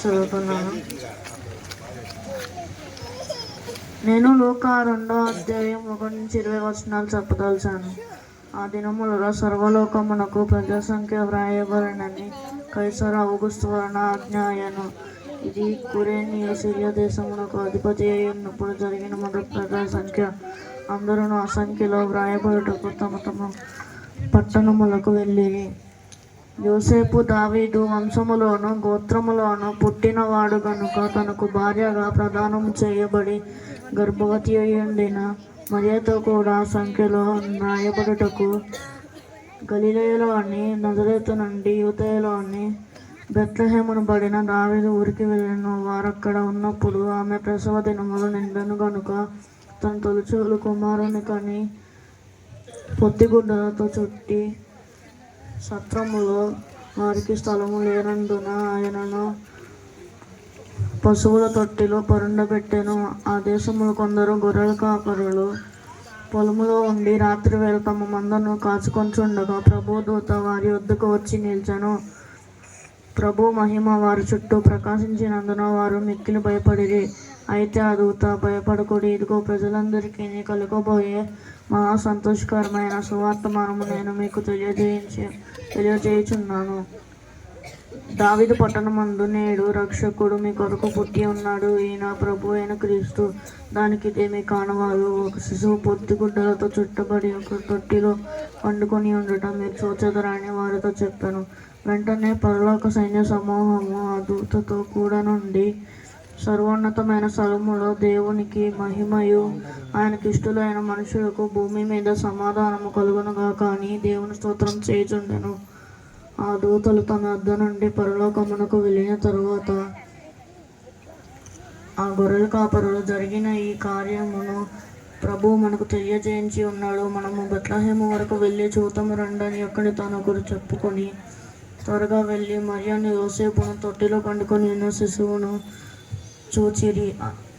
చదువుతున్నాను. నేను లూకా 2వ అధ్యాయం 1-20 చెప్పదలిచాను. ఆ దినములలో సర్వలోకమునకు ప్రజాసంఖ్య వ్రాయబడినని కైసరు ఔగుస్తు వలన ఆజ్ఞ అయ్యెను. ఇది కురేనియు సిరియా దేశమునకు అధిపతి అయి ఉన్నప్పుడు జరిగిన మొదటి ప్రజాసంఖ్య. అందరూ ఆ సంఖ్యలో వ్రాయబడుటకు తమ తమ పట్టణములకు వెళ్ళిరి. యోసేపు దావీదు వంశములోను గోత్రములోను పుట్టినవాడు గనుక తనకు భార్యగా ప్రదానము చేయబడి గర్భవతి అయ్యుండిన మరియతో కూడా సంఖ్యలో రాయబడుటకు గలిలయలోని నజరేతు నుండి యూదయలోని బెత్లెహేమును బడిన దావీదు ఊరికి వెళ్ళెను. వారక్కడ ఉన్నప్పుడు ఆమె ప్రసవ దినములు నిండెను గనుక తన తొలిచూలు కుమారుని కని పొత్తిగుడ్డలతో చుట్టి సత్రములో వారికి స్థలము లేనందున ఆయనను పశువుల తొట్టిలో పరుండబెట్టెను. ఆ దేశములో కొందరు గొర్రెల కాపరులు పొలములో ఉండి రాత్రి వేళ తమ మందను కాచుకొంచుండగా ప్రభువు దూత వారి వద్దకు వచ్చి నిలిచెను. ప్రభు మహిమ వారి చుట్టూ ప్రకాశించినందున వారు మిక్కిలి భయపడిరి. అయితే ఆ దూత, భయపడకుడి, ఇదిగో ప్రజలందరికీ కలుగబోయే మహా సంతోషకరమైన సువర్తమానము నేను మీకు తెలియజేయుచున్నాను. దావీదు పట్టణమందు నేడు రక్షకుడు మీ కొరకు పుట్టి ఉన్నాడు. ఈయన ప్రభు అయిన క్రీస్తు. దానికి ఇదేమీ కానవాలు. ఒక శిశువు పొత్తిగుడ్డలతో చుట్టబడి ఒక తొట్టిలో పండుకొని ఉండటం మీరు చూచెదరా అని వారితో చెప్పాను. వెంటనే పరలోక సైన్య సమూహము ఆ దూతతో కూడా నుండి సర్వోన్నతమైన స్థలములో దేవునికి మహిమయు ఆయనకి ఇష్టలైన మనుషులకు భూమి మీద సమాధానము కలుగునుగాక అని దేవుని స్తోత్రం చేయుచుండెను. ఆ దూతలు తమ వద్ద నుండి పరలోకమునకు వెళ్ళిన తరువాత ఆ గొర్రెల కాపరులు జరిగిన ఈ కార్యమును ప్రభువు మనకు తెలియజేయించి ఉన్నాడు. మనము బెత్లెహేము వరకు వెళ్ళి చూతము రండని ఒకరితోనొకరు చెప్పుకొని త్వరగా వెళ్ళి మరియను యోసేపును తొట్టిలో పండుకొని ఉన్న శిశువును చూచిరి.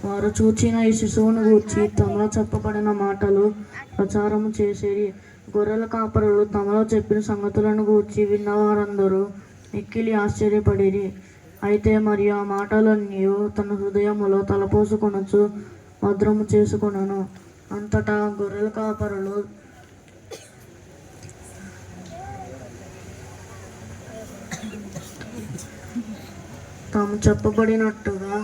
వారు చూచిన ఈ శిశువును గూర్చి తమలో చెప్పబడిన మాటలు ప్రచారము చేసిరి. గొర్రెల కాపరులు తమలో చెప్పిన సంగతులను గూర్చి విన్నవారందరూ మిక్కిలి ఆశ్చర్యపడిరి. అయితే మరి ఆ మాటలన్నీ తన హృదయములో తలపోసుకొనుచు భద్రము చేసుకొనెను. అంతటా గొర్రెల కాపరులు తాము చెప్పబడినట్టుగా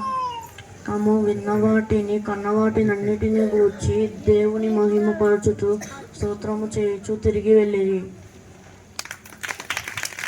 తాము విన్నవాటిని కన్నవాటినన్నిటినీ గూర్చి దేవుని మహిమపరచుతూ స్తోత్రము చేయుచు తిరిగి వెళ్ళిరి.